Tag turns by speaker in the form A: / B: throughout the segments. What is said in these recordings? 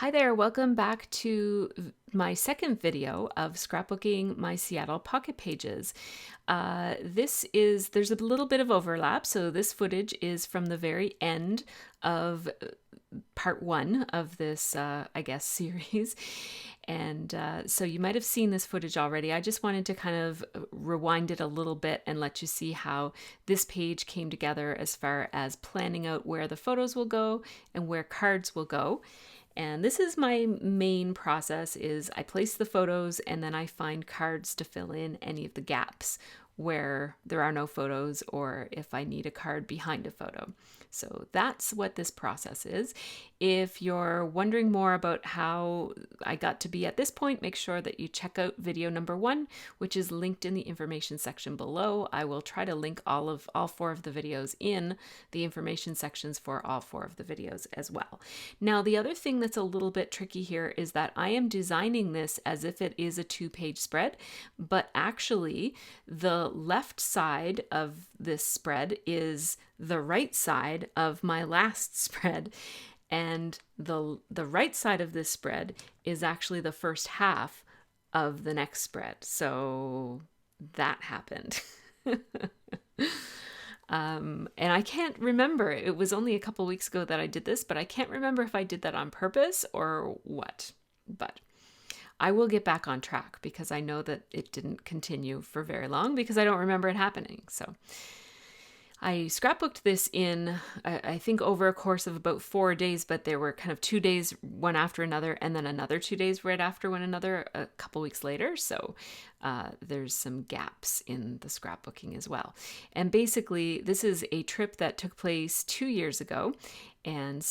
A: Hi there, welcome back to my second video of scrapbooking my Seattle pocket pages. There's a little bit of overlap, so this footage is from the very end of part one of this, series. And so you might have seen this footage already. I just wanted to kind of rewind it a little bit and let you see how this page came together as far as planning out where the photos will go and where cards will go. And this is my main process is I place the photos and then I find cards to fill in any of the gaps where there are no photos or if I need a card behind a photo. So that's what this process is. If you're wondering more about how I got to be at this point, make sure that you check out video number 1, which is linked in the information section below. I will try to link all 4 of the videos in the information sections for all 4 of the videos as well. Now, the other thing that's a little bit tricky here is that I am designing this as if it is a 2-page spread, but actually the left side of this spread is the right side of my last spread, and the right side of this spread is actually the first half of the next spread. So that happened. And I can't remember. It was only a couple weeks ago that I did this, but I can't remember if I did that on purpose or what. But I will get back on track because I know that it didn't continue for very long because I don't remember it happening. So I scrapbooked this in, I think, over a course of about 4 days, but there were kind of 2 days, one after another, and then another 2 days right after one another a couple weeks later. So there's some gaps in the scrapbooking as well. And basically, this is a trip that took place 2 years ago. And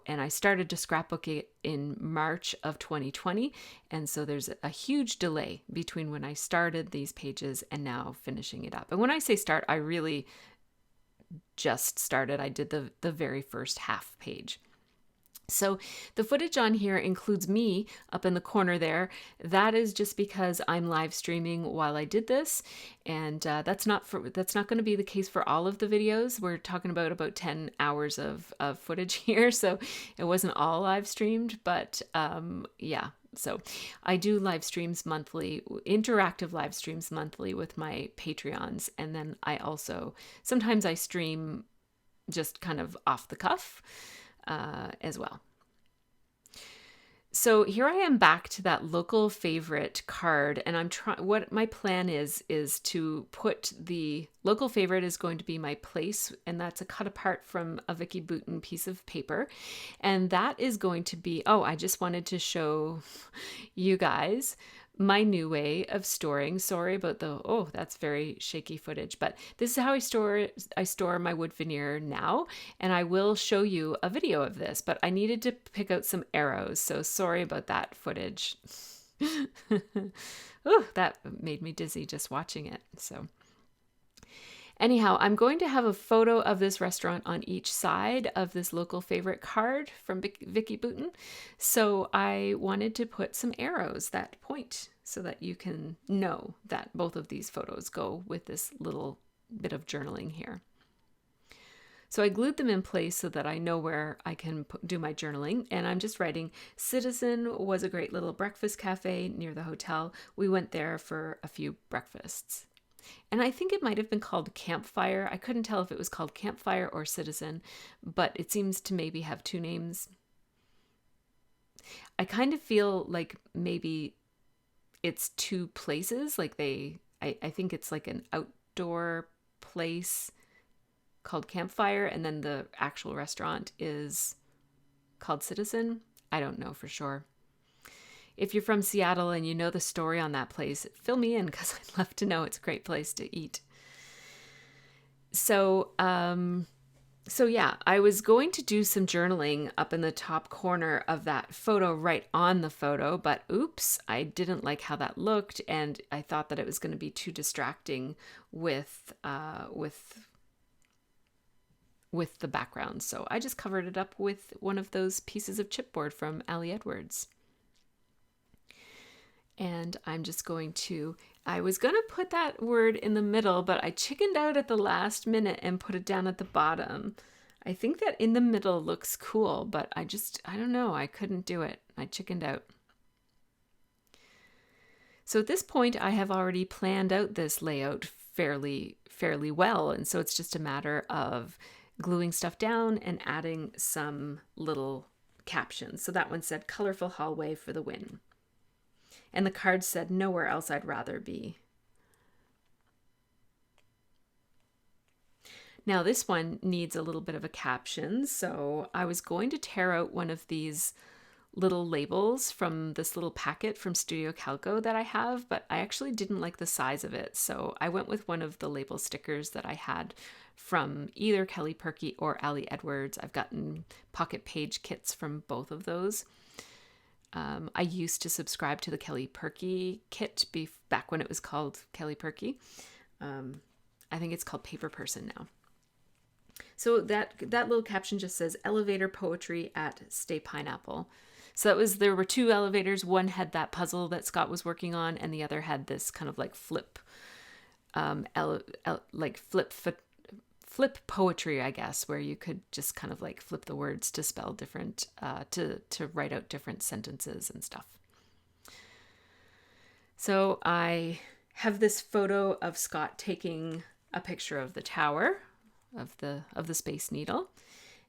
A: I started to scrapbook it in March of 2020. And so there's a huge delay between when I started these pages and now finishing it up. And when I say start, I really just started. I did the very first half page. So the footage on here includes me up in the corner there. That is just because I'm live streaming while I did this, and that's not going to be the case for all of the videos. We're talking about 10 hours of footage here, so it wasn't all live streamed, but yeah. So I do live streams monthly, interactive live streams monthly with my Patreons. And then sometimes I stream just kind of off the cuff as well. So here I am back to that local favorite card, and what my plan is to put the local favorite is going to be my place, and that's a cut apart from a Vicki Boutin piece of paper. And that is going to be, I just wanted to show you guys my new way of storing. Sorry about that's very shaky footage, but this is how I store my wood veneer now, and I will show you a video of this, but I needed to pick out some arrows, so sorry about that footage. That made me dizzy just watching it. So anyhow, I'm going to have a photo of this restaurant on each side of this local favorite card from Vicki Boutin. So I wanted to put some arrows that point so that you can know that both of these photos go with this little bit of journaling here. So I glued them in place so that I know where I can do my journaling. And I'm just writing, Citizen was a great little breakfast cafe near the hotel. We went there for a few breakfasts. And I think it might have been called Campfire. I couldn't tell if it was called Campfire or Citizen, but it seems to maybe have 2 names. I kind of feel like maybe it's 2 places. Like I think it's like an outdoor place called Campfire, and then the actual restaurant is called Citizen. I don't know for sure. If you're from Seattle and you know the story on that place, fill me in because I'd love to know. It's a great place to eat. So yeah, I was going to do some journaling up in the top corner of that photo right on the photo, but oops, I didn't like how that looked, and I thought that it was going to be too distracting with the background. So I just covered it up with one of those pieces of chipboard from Ali Edwards. And I'm just I was going to put that word in the middle, but I chickened out at the last minute and put it down at the bottom. I think that in the middle looks cool, but I don't know. I couldn't do it. I chickened out. So at this point, I have already planned out this layout fairly well. And so it's just a matter of gluing stuff down and adding some little captions. So that one said, "Colorful hallway for the win." And the card said, "Nowhere else I'd rather be." Now this one needs a little bit of a caption. So I was going to tear out one of these little labels from this little packet from Studio Calico that I have, but I actually didn't like the size of it. So I went with one of the label stickers that I had from either Kelly Perky or Ali Edwards. I've gotten pocket page kits from both of those. I used to subscribe to the Kelly Perky kit back when it was called Kelly Perky. I think it's called Paper Person now. So that little caption just says, "Elevator poetry at Stay Pineapple." So there were two elevators. One had that puzzle that Scott was working on, and the other had this kind of like flip poetry, I guess, where you could just kind of like flip the words to spell different, to write out different sentences and stuff. So I have this photo of Scott taking a picture of the tower of the Space Needle.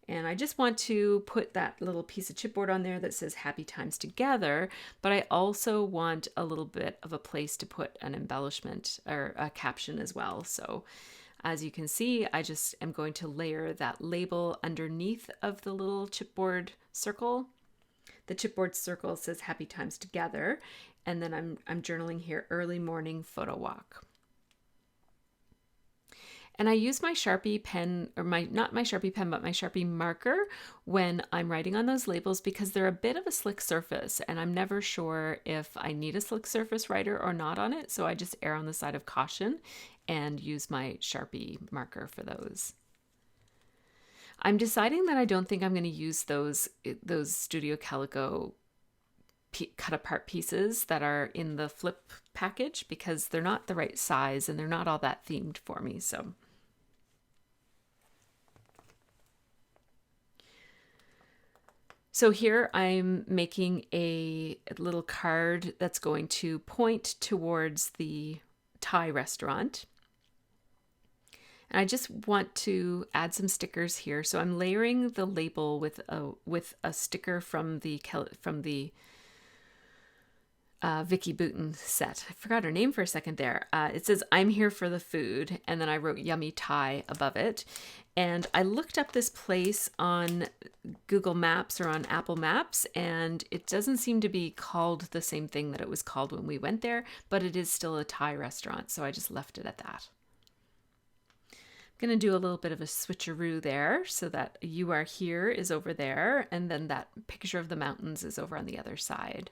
A: And I just want to put that little piece of chipboard on there that says "Happy Times Together," but I also want a little bit of a place to put an embellishment or a caption as well. So as you can see, I just am going to layer that label underneath of the little chipboard circle. The chipboard circle says "Happy Times Together," and then I'm journaling here, "Early morning photo walk." And I use my Sharpie pen, or not my Sharpie pen, but my Sharpie marker when I'm writing on those labels, because they're a bit of a slick surface and I'm never sure if I need a slick surface writer or not on it. So I just err on the side of caution and use my Sharpie marker for those. I'm deciding that I don't think I'm going to use those Studio Calico cut apart pieces that are in the flip package, because they're not the right size and they're not all that themed for me. So here I'm making a little card that's going to point towards the Thai restaurant. And I just want to add some stickers here. So I'm layering the label with a sticker from the Vicky Booten set. I forgot her name for a second there. It says, "I'm here for the food," and then I wrote "Yummy Thai" above it. And I looked up this place on Google Maps or on Apple Maps, and it doesn't seem to be called the same thing that it was called when we went there, but it is still a Thai restaurant, so I just left it at that. I'm going to do a little bit of a switcheroo there so that "You Are Here" is over there, and then that picture of the mountains is over on the other side.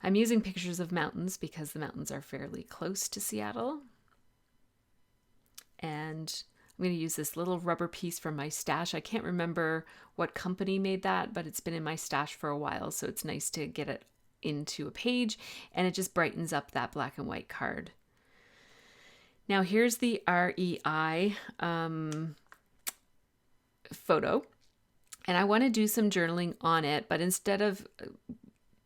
A: I'm using pictures of mountains because the mountains are fairly close to Seattle. And I'm going to use this little rubber piece from my stash. I can't remember what company made that, but it's been in my stash for a while, so it's nice to get it into a page, and it just brightens up that black and white card. Now here's the REI photo, and I want to do some journaling on it, but instead of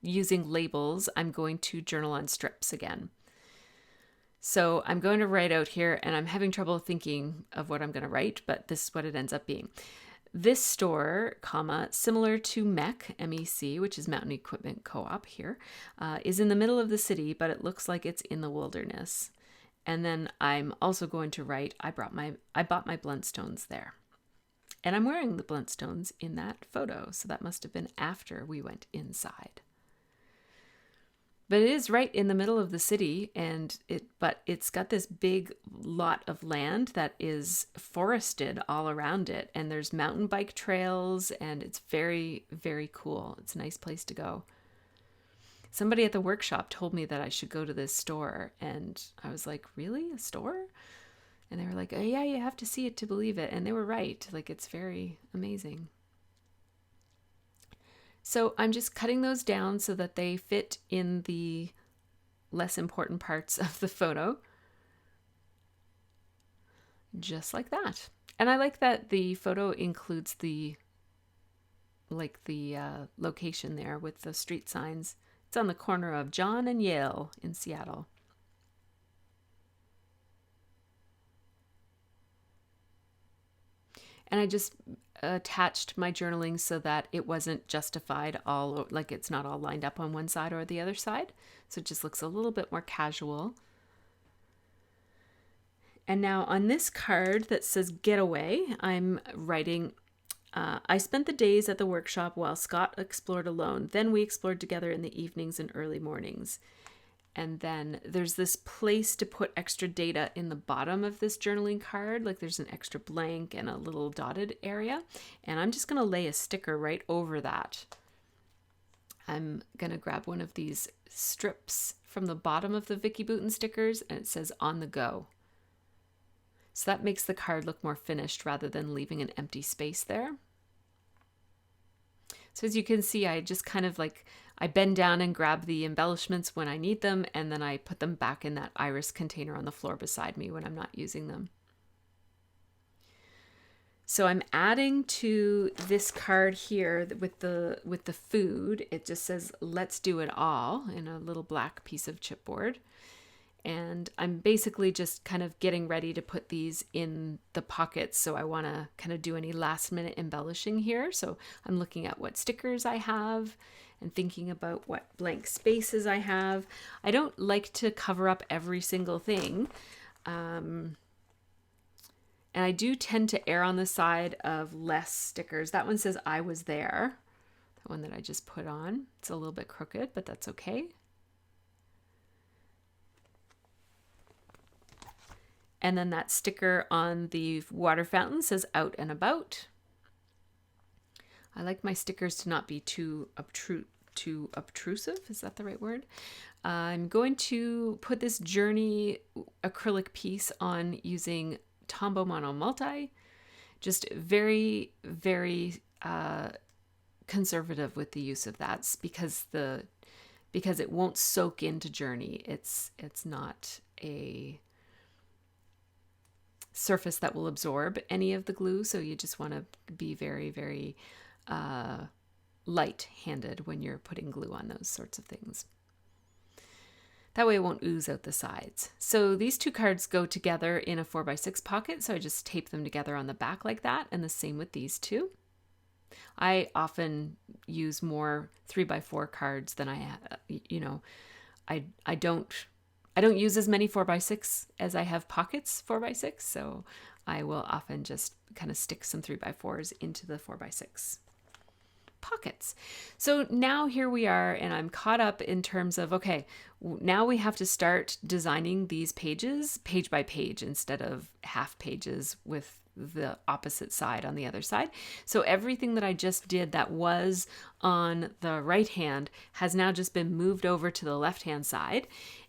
A: using labels, I'm going to journal on strips again. So I'm going to write out here, and I'm having trouble thinking of what I'm going to write, but this is what it ends up being. "This store, similar to MEC, which is Mountain Equipment Co-op here, is in the middle of the city, but it looks like it's in the wilderness." And then I'm also going to write, I bought my Blundstones there. And I'm wearing the Blundstones in that photo, so that must have been after we went inside. But it is right in the middle of the city, but it's got this big lot of land that is forested all around it, and there's mountain bike trails, and it's very, very cool. It's a nice place to go. Somebody at the workshop told me that I should go to this store, and I was like, "Really? A store?" And they were like, "Oh yeah, you have to see it to believe it." And they were right. Like, it's very amazing. So I'm just cutting those down so that they fit in the less important parts of the photo. Just like that. And I like that the photo includes the location there with the street signs. It's on the corner of John and Yale in Seattle. And I just attached my journaling so that it wasn't justified all, like it's not all lined up on one side or the other side. So it just looks a little bit more casual. And now on this card that says Getaway, I'm writing, I spent the days at the workshop while Scott explored alone. Then we explored together in the evenings and early mornings. And then there's this place to put extra data in the bottom of this journaling card. Like there's an extra blank and a little dotted area. And I'm just going to lay a sticker right over that. I'm going to grab one of these strips from the bottom of the Vicky Boutin stickers, and it says on the go. So that makes the card look more finished rather than leaving an empty space there. So as you can see, I just kind of I bend down and grab the embellishments when I need them, and then I put them back in that iris container on the floor beside me when I'm not using them. So I'm adding to this card here with the food. It just says, let's do it all in a little black piece of chipboard. And I'm basically just kind of getting ready to put these in the pockets. So I want to kind of do any last minute embellishing here. So I'm looking at what stickers I have and thinking about what blank spaces I have. I don't like to cover up every single thing. And I do tend to err on the side of less stickers. That one says I was there. That one that I just put on. It's a little bit crooked, but that's okay. And then that sticker on the water fountain says out and about. I like my stickers to not be too obtrusive. Is that the right word? I'm going to put this journey acrylic piece on using Tombow Mono Multi. Just very, very conservative with the use of that because it won't soak into journey. It's not a surface that will absorb any of the glue, so you just want to be very, very light-handed when you're putting glue on those sorts of things. That way it won't ooze out the sides. So these two cards go together in a 4x6 pocket, so I just tape them together on the back like that, and the same with these two. I often use more 3x4 cards than I don't use as many 4x6 as I have pockets 4x6, so I will often just kind of stick some 3x4s into the 4x6 pockets. So now here we are, and I'm caught up in terms of, okay, now we have to start designing these pages page by page instead of half pages with the opposite side on the other side. So everything that I just did that was on the right hand has now just been moved over to the left hand side.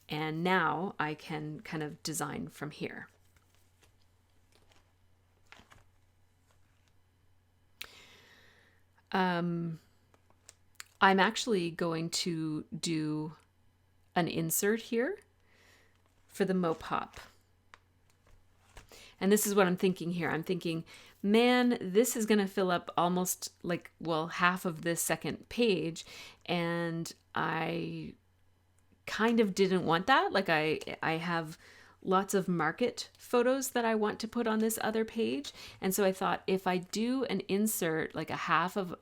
A: And now I can kind of design from here. I'm actually going to do an insert here for the Mopop. And this is what I'm thinking here. I'm thinking, man, this is going to fill up almost half of this second page. And I kind of didn't want that. I have lots of market photos that I want to put on this other page. And so I thought if I do an insert, like a half of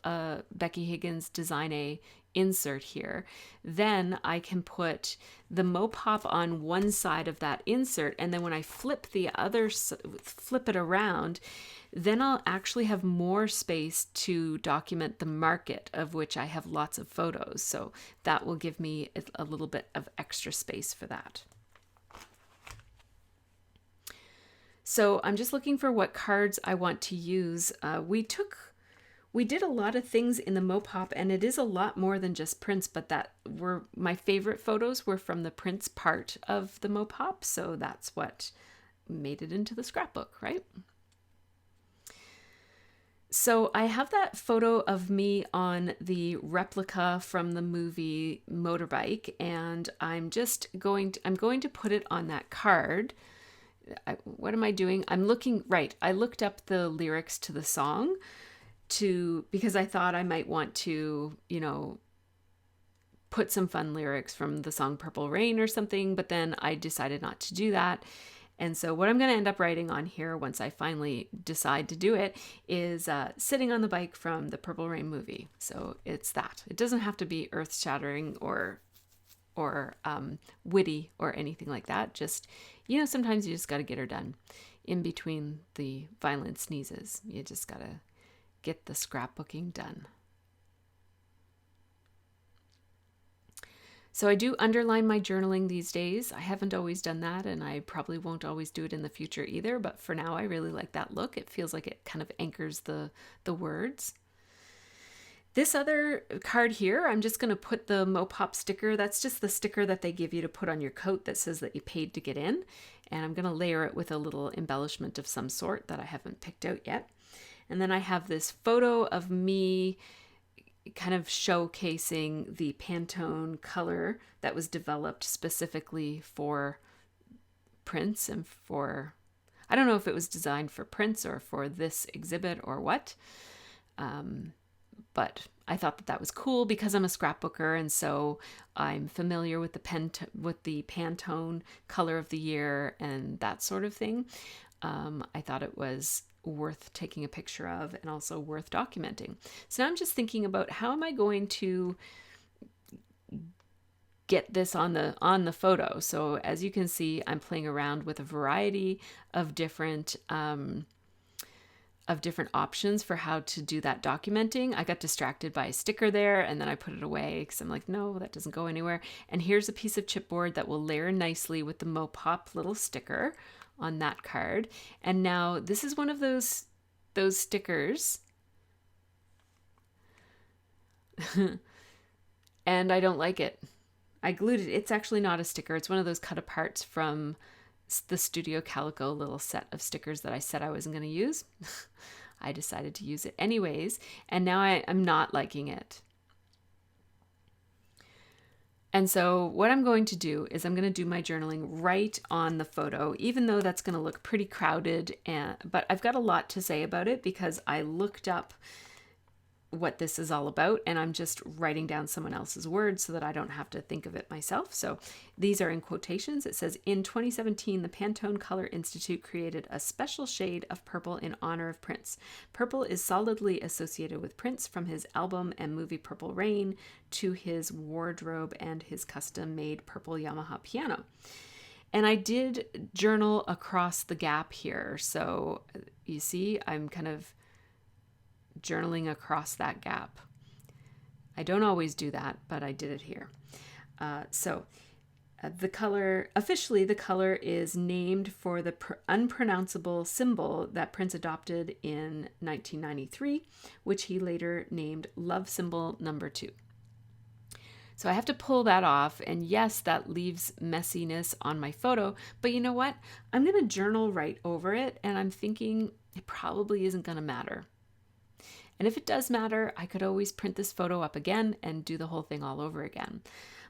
A: Becky Higgins Design A insert here, then I can put the Mopop on one side of that insert. And then when I flip it around, then I'll actually have more space to document the market, of which I have lots of photos. So that will give me a little bit of extra space for that. So I'm just looking for what cards I want to use. We did a lot of things in the Mopop, and it is a lot more than just prints, but my favorite photos were from the prints part of the Mopop. So that's what made it into the scrapbook, right? So I have that photo of me on the replica from the movie motorbike, and I'm going to put it on that card. what am I doing? I'm looking, right. I looked up the lyrics to the song because I thought I might want to, put some fun lyrics from the song Purple Rain or something, but then I decided not to do that. And so what I'm going to end up writing on here once I finally decide to do it is sitting on the bike from the Purple Rain movie. So it's that. It doesn't have to be earth-shattering or witty or anything like that. Just, sometimes you just got to get her done. In between the violent sneezes, you just got to get the scrapbooking done. So I do underline my journaling these days. I haven't always done that, and I probably won't always do it in the future either, but for now I really like that look. It feels like it kind of anchors the words. This other card here, I'm just going to put the Mopop sticker. That's just the sticker that they give you to put on your coat that says that you paid to get in. And I'm going to layer it with a little embellishment of some sort that I haven't picked out yet. And then I have this photo of me kind of showcasing the Pantone color that was developed specifically for prints and I don't know if it was designed for prints or for this exhibit or what. But I thought that was cool because I'm a scrapbooker, and so I'm familiar with the Pantone color of the year and that sort of thing. I thought it was worth taking a picture of and also worth documenting. So now I'm just thinking about how am I going to get this on the photo. So as you can see, I'm playing around with a variety of different options for how to do that documenting. I got distracted by a sticker there and then I put it away because I'm like, no, that doesn't go anywhere. And here's a piece of chipboard that will layer nicely with the Mopop little sticker on that card. And now this is one of those stickers. And I don't like it. I glued it. It's actually not a sticker. It's one of those cut aparts from the Studio Calico little set of stickers that I said I wasn't going to use. I decided to use it anyways, and now I'm not liking it. And so what I'm going to do is I'm going to do my journaling right on the photo, even though that's going to look pretty crowded, but I've got a lot to say about it because I looked up what this is all about, and I'm just writing down someone else's words so that I don't have to think of it myself. So these are in quotations. It says, in 2017, the Pantone Color Institute created a special shade of purple in honor of Prince. Purple is solidly associated with Prince, from his album and movie Purple Rain to his wardrobe and his custom-made purple Yamaha piano. And I did journal across the gap here. So you see, I'm kind of journaling across that gap. I don't always do that, but I did it here. The color, officially the color is named for the unpronounceable symbol that Prince adopted in 1993, which he later named Love Symbol Number 2. So I have to pull that off, and yes, that leaves messiness on my photo, but you know what? I'm going to journal right over it, and I'm thinking it probably isn't going to matter. And if it does matter, I could always print this photo up again and do the whole thing all over again.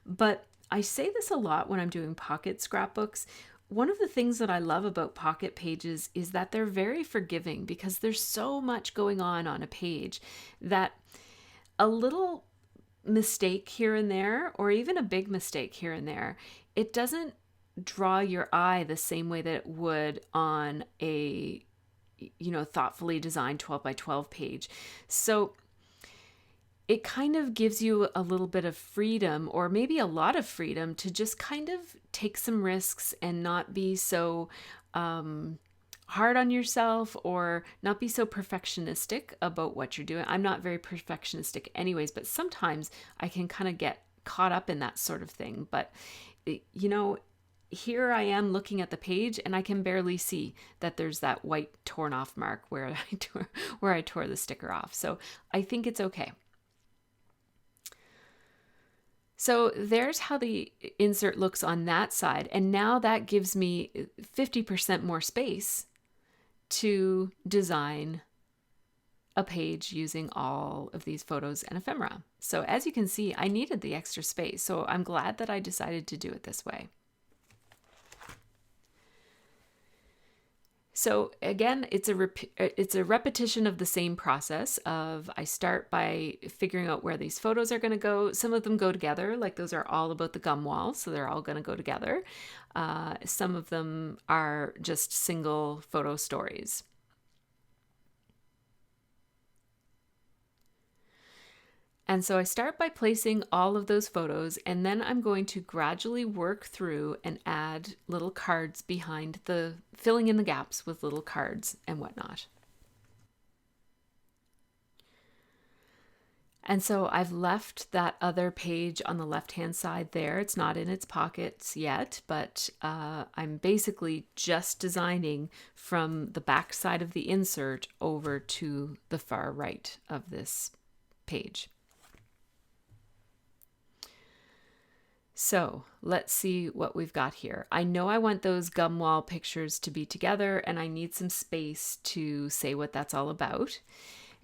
A: But I say this a lot when I'm doing pocket scrapbooks. One of the things that I love about pocket pages is that they're very forgiving because there's so much going on a page that a little mistake here and there, or even a big mistake here and there, it doesn't draw your eye the same way that it would on a thoughtfully designed 12 by 12 page. So it kind of gives you a little bit of freedom, or maybe a lot of freedom, to just kind of take some risks and not be so hard on yourself, or not be so perfectionistic about what you're doing. I'm not very perfectionistic anyways, but sometimes I can kind of get caught up in that sort of thing. But here I am looking at the page and I can barely see that there's that white torn off mark where I tore the sticker off. So I think it's okay. So there's how the insert looks on that side. And now that gives me 50% more space to design a page using all of these photos and ephemera. So as you can see, I needed the extra space. So I'm glad that I decided to do it this way. So again, it's a repetition of the same process of I start by figuring out where these photos are going to go. Some of them go together, like those are all about the gum wall, so they're all going to go together. Some of them are just single photo stories. And so I start by placing all of those photos, and then I'm going to gradually work through and add little cards behind filling in the gaps with little cards and whatnot. And so I've left that other page on the left-hand side there. It's not in its pockets yet, but I'm basically just designing from the back side of the insert over to the far right of this page. So let's see what we've got here. I know I want those gum wall pictures to be together, and I need some space to say what that's all about.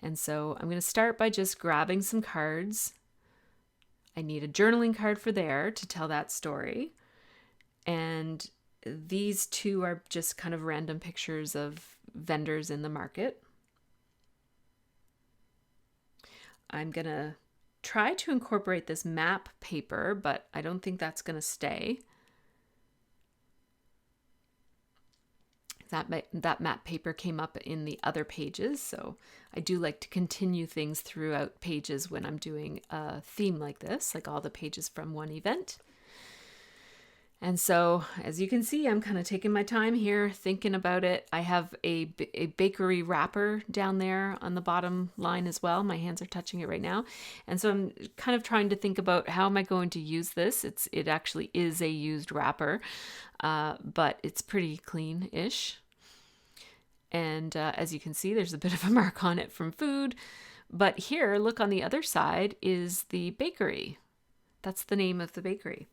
A: And so I'm going to start by just grabbing some cards. I need a journaling card for there to tell that story. And these two are just kind of random pictures of vendors in the market. I'm going to try to incorporate this map paper, but I don't think that's going to stay. That map paper came up in the other pages, so I do like to continue things throughout pages when I'm doing a theme like this, like all the pages from one event. And so, as you can see, I'm kind of taking my time here, thinking about it. I have a bakery wrapper down there on the bottom line as well. My hands are touching it right now. And so I'm kind of trying to think about how am I going to use this. It actually is a used wrapper, but it's pretty clean-ish. And as you can see, there's a bit of a mark on it from food. But here, look on the other side is the bakery. That's the name of the bakery.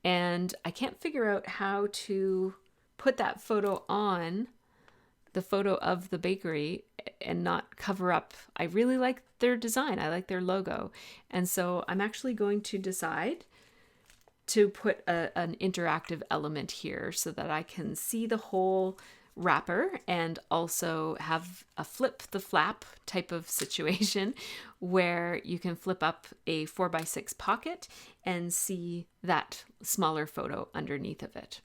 A: And I can't figure out how to put that photo on the photo of the bakery and not cover up. I really like their design. I like their logo. And so I'm actually going to decide to put an interactive element here so that I can see the whole wrapper and also have a flip the flap type of situation where you can flip up a 4x6 pocket and see that smaller photo underneath of it.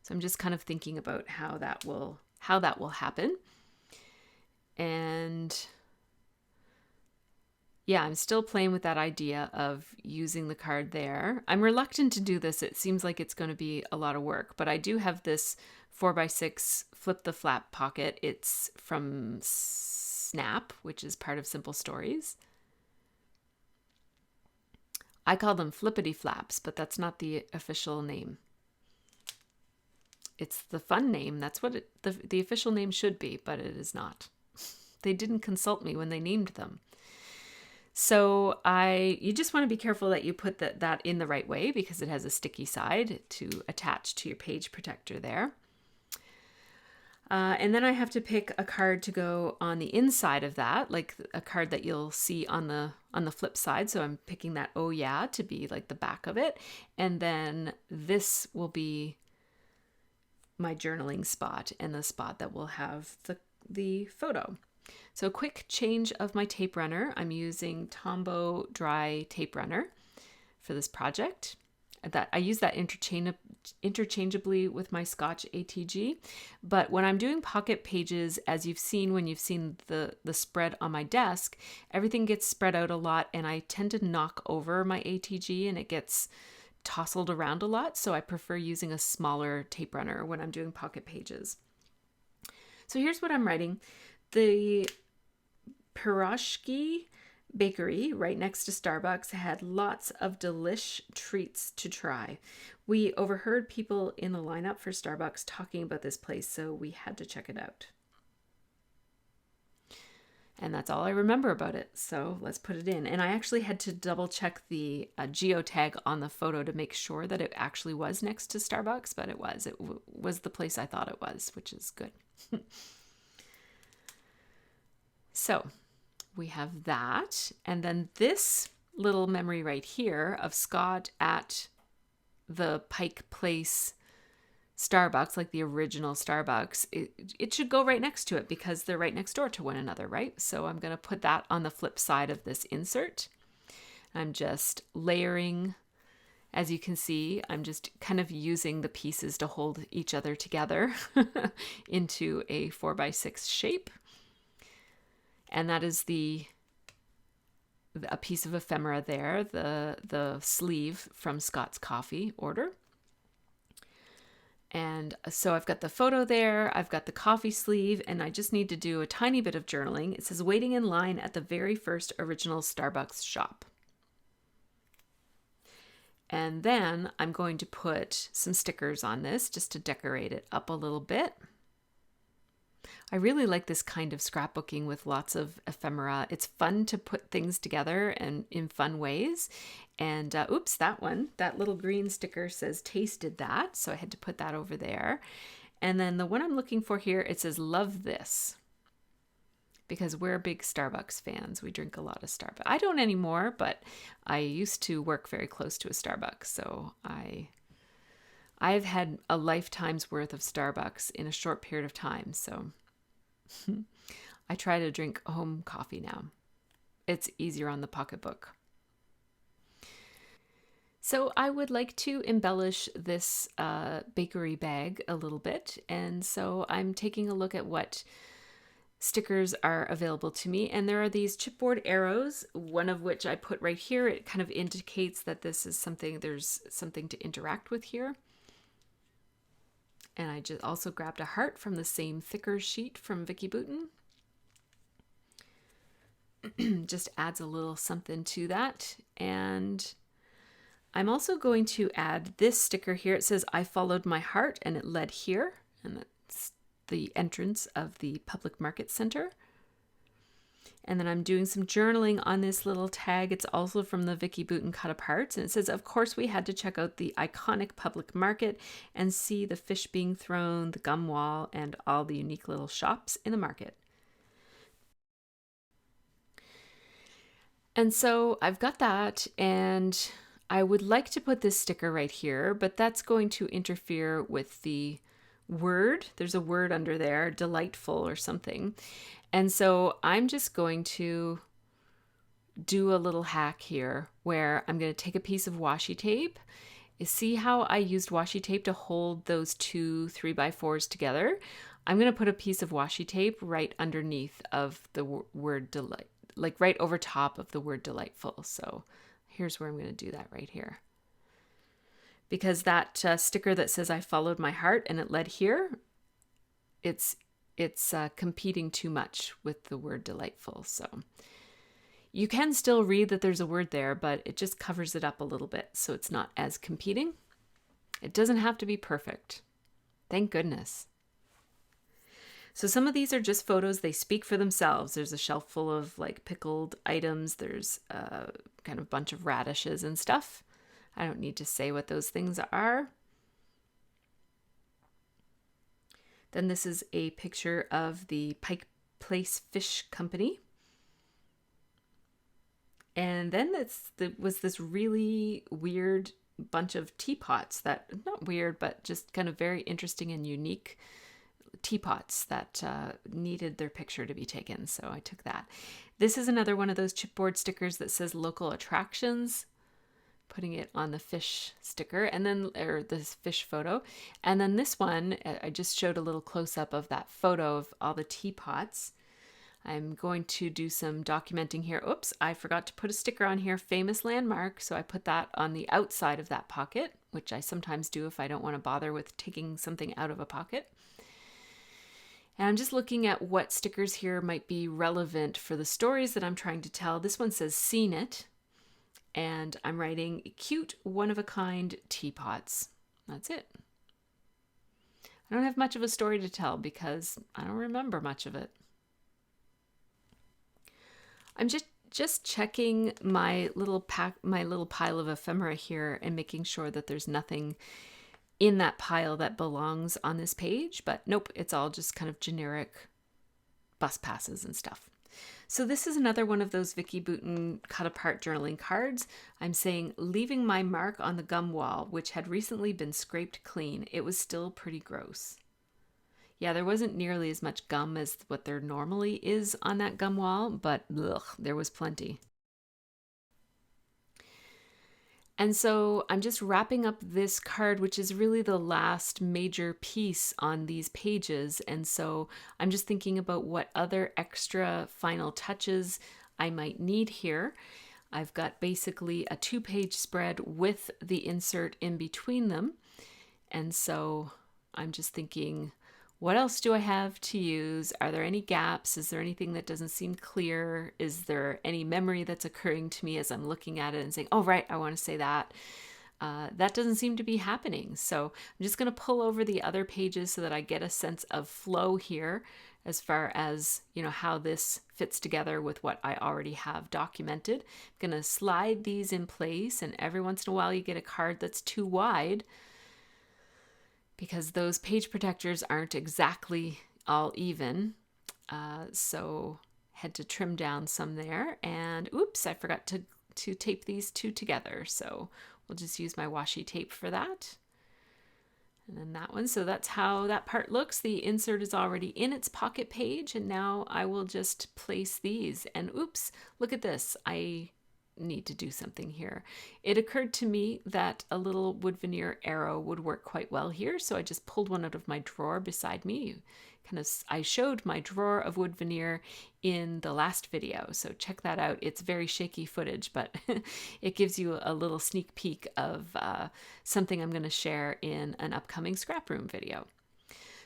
A: So I'm just kind of thinking about how that will happen. And yeah, I'm still playing with that idea of using the card there. I'm reluctant to do this. It seems like it's going to be a lot of work, but I do have this 4x6 flip the flap pocket. It's from Snap, which is part of Simple Stories. I call them flippity flaps, but that's not the official name. It's the fun name. That's what the official name should be, but it is not. They didn't consult me when they named them. So you just want to be careful that you put that in the right way because it has a sticky side to attach to your page protector there. And then I have to pick a card to go on the inside of that, like a card that you'll see on the flip side. So I'm picking that oh yeah to be like the back of it. And then this will be my journaling spot and the spot that will have the photo. So a quick change of my tape runner. I'm using Tombow dry tape runner for this project. That I use that interchangeably with my Scotch ATG. But when I'm doing pocket pages, as you've seen when you've seen the spread on my desk, everything gets spread out a lot and I tend to knock over my ATG and it gets tousled around a lot. So I prefer using a smaller tape runner when I'm doing pocket pages. So here's what I'm writing. The Piroshki Bakery right next to Starbucks had lots of delish treats to try. We overheard people in the lineup for Starbucks talking about this place, so we had to check it out. And that's all I remember about it, so let's put it in. And I actually had to double check the geotag on the photo to make sure that it actually was next to Starbucks, but it was. It was the place I thought it was, which is good. So we have that, and then this little memory right here of Scott at the Pike Place Starbucks, like the original Starbucks, it should go right next to it because they're right next door to one another, right? So I'm going to put that on the flip side of this insert. I'm just layering. As you can see, I'm just kind of using the pieces to hold each other together into a 4x6 shape. And that is a piece of ephemera there, the sleeve from Scott's Coffee order. And so I've got the photo there, I've got the coffee sleeve, and I just need to do a tiny bit of journaling. It says waiting in line at the very first original Starbucks shop. And then I'm going to put some stickers on this just to decorate it up a little bit. I really like this kind of scrapbooking with lots of ephemera. It's fun to put things together and in fun ways. And oops, that little green sticker says tasted that. So I had to put that over there. And then the one I'm looking for here, it says love this. Because we're big Starbucks fans. We drink a lot of Starbucks. I don't anymore, but I used to work very close to a Starbucks. So I've had a lifetime's worth of Starbucks in a short period of time. So I try to drink home coffee now. It's easier on the pocketbook. So I would like to embellish this bakery bag a little bit. And so I'm taking a look at what stickers are available to me, and there are these chipboard arrows, one of which I put right here. It kind of indicates that this is there's something to interact with here. And I just also grabbed a heart from the same thicker sheet from Vicki Boutin. Just adds a little something to that. And I'm also going to add this sticker here. It says I followed my heart and it led here, and that's the entrance of the Public Market Center. And then I'm doing some journaling on this little tag. It's also from the Vicki Boutin Cut Apart. And it says, of course, we had to check out the iconic public market and see the fish being thrown, the gum wall, and all the unique little shops in the market. And so I've got that, and I would like to put this sticker right here, but that's going to interfere with the word. There's a word under there, delightful or something. And so I'm just going to do a little hack here where I'm going to take a piece of washi tape. You see how I used washi tape to hold those two 3x4s together? I'm going to put a piece of washi tape right underneath of the word delight, like right over top of the word delightful. So here's where I'm going to do that right here. Because that sticker that says I followed my heart and it led here, it's competing too much with the word delightful. So you can still read that there's a word there, but it just covers it up a little bit so it's not as competing. It doesn't have to be perfect. Thank goodness. So some of these are just photos. They speak for themselves. There's a shelf full of like pickled items. There's a kind of bunch of radishes and stuff. I don't need to say what those things are. Then this is a picture of the Pike Place Fish Company. And then there was this really weird bunch of teapots that, not weird, but just kind of very interesting and unique teapots that needed their picture to be taken. So I took that. This is another one of those chipboard stickers that says local attractions. Putting it on the fish sticker, and then, or this fish photo. And then this one, I just showed a little close up of that photo of all the teapots. I'm going to do some documenting here. Oops, I forgot to put a sticker on here, famous landmark. So I put that on the outside of that pocket, which I sometimes do if I don't want to bother with taking something out of a pocket. And I'm just looking at what stickers here might be relevant for the stories that I'm trying to tell. This one says seen it. And I'm writing cute one-of-a-kind teapots. That's it. I don't have much of a story to tell because I don't remember much of it. I'm just checking my little pile of ephemera here and making sure that there's nothing in that pile that belongs on this page. But nope, it's all just kind of generic bus passes and stuff. So this is another one of those Vicky Boutin cut apart journaling cards. I'm saying, leaving my mark on the gum wall, which had recently been scraped clean. It was still pretty gross. Yeah, there wasn't nearly as much gum as what there normally is on that gum wall, but ugh, there was plenty. And so I'm just wrapping up this card, which is really the last major piece on these pages. And so I'm just thinking about what other extra final touches I might need here. I've got basically a 2-page spread with the insert in between them. And so I'm just thinking, what else do I have to use? Are there any gaps? Is there anything that doesn't seem clear? Is there any memory that's occurring to me as I'm looking at it and saying, oh, right, I want to say that? That doesn't seem to be happening. So I'm just going to pull over the other pages so that I get a sense of flow here as far as, you know, how this fits together with what I already have documented. I'm going to slide these in place, and every once in a while you get a card that's too wide, because those page protectors aren't exactly all even. So had to trim down some there, and oops, I forgot to tape these two together. So we'll just use my washi tape for that. And then that one, so that's how that part looks. The insert is already in its pocket page, and now I will just place these. And oops, look at this. I need to do something here. It occurred to me that a little wood veneer arrow would work quite well here, so I just pulled one out of my drawer beside me. I showed my drawer of wood veneer in the last video, so check that out. It's very shaky footage, but it gives you a little sneak peek of something I'm going to share in an upcoming scrap room video.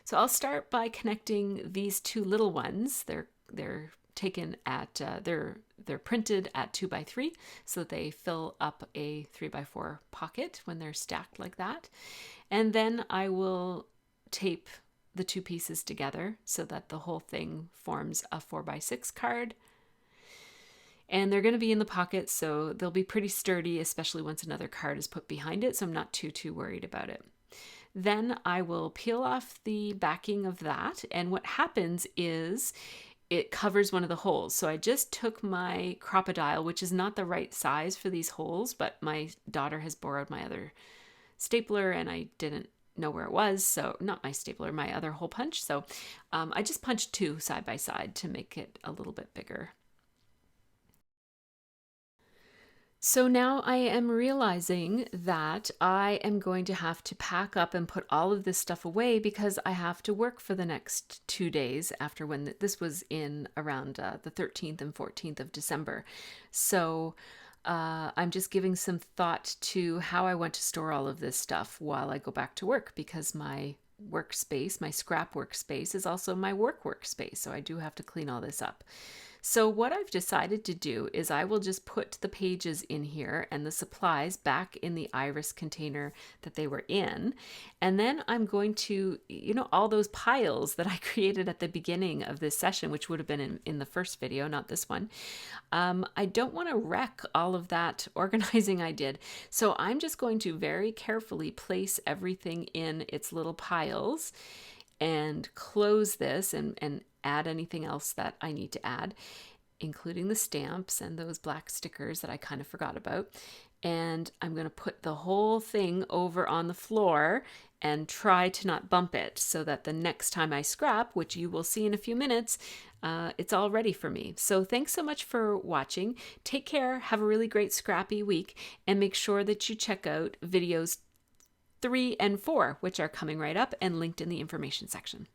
A: So I'll start by connecting these two little ones. They're taken at they're printed at 2x3 so that they fill up a 3x4 pocket when they're stacked like that. And then I will tape the two pieces together so that the whole thing forms a 4x6 card. And they're going to be in the pocket, so they'll be pretty sturdy, especially once another card is put behind it, so I'm not too worried about it. Then I will peel off the backing of that, and what happens is it covers one of the holes. So I just took my Crop-A-Dile, which is not the right size for these holes, but my daughter has borrowed my other stapler and I didn't know where it was. So not my stapler, my other hole punch. So I just punched two side by side to make it a little bit bigger. So now I am realizing that I am going to have to pack up and put all of this stuff away because I have to work for the next 2 days after when this was in around the 13th and 14th of December. So I'm just giving some thought to how I want to store all of this stuff while I go back to work, because my workspace, my scrap workspace, is also my work workspace. So I do have to clean all this up. So what I've decided to do is I will just put the pages in here and the supplies back in the iris container that they were in. And then I'm going to, you know, all those piles that I created at the beginning of this session, which would have been in the first video, not this one. I don't want to wreck all of that organizing I did. So I'm just going to very carefully place everything in its little piles and close this and add anything else that I need to add, including the stamps and those black stickers that I kind of forgot about. And I'm going to put the whole thing over on the floor and try to not bump it so that the next time I scrap, which you will see in a few minutes, it's all ready for me. So thanks so much for watching. Take care, have a really great scrappy week, and make sure that you check out videos 3 and 4, which are coming right up and linked in the information section.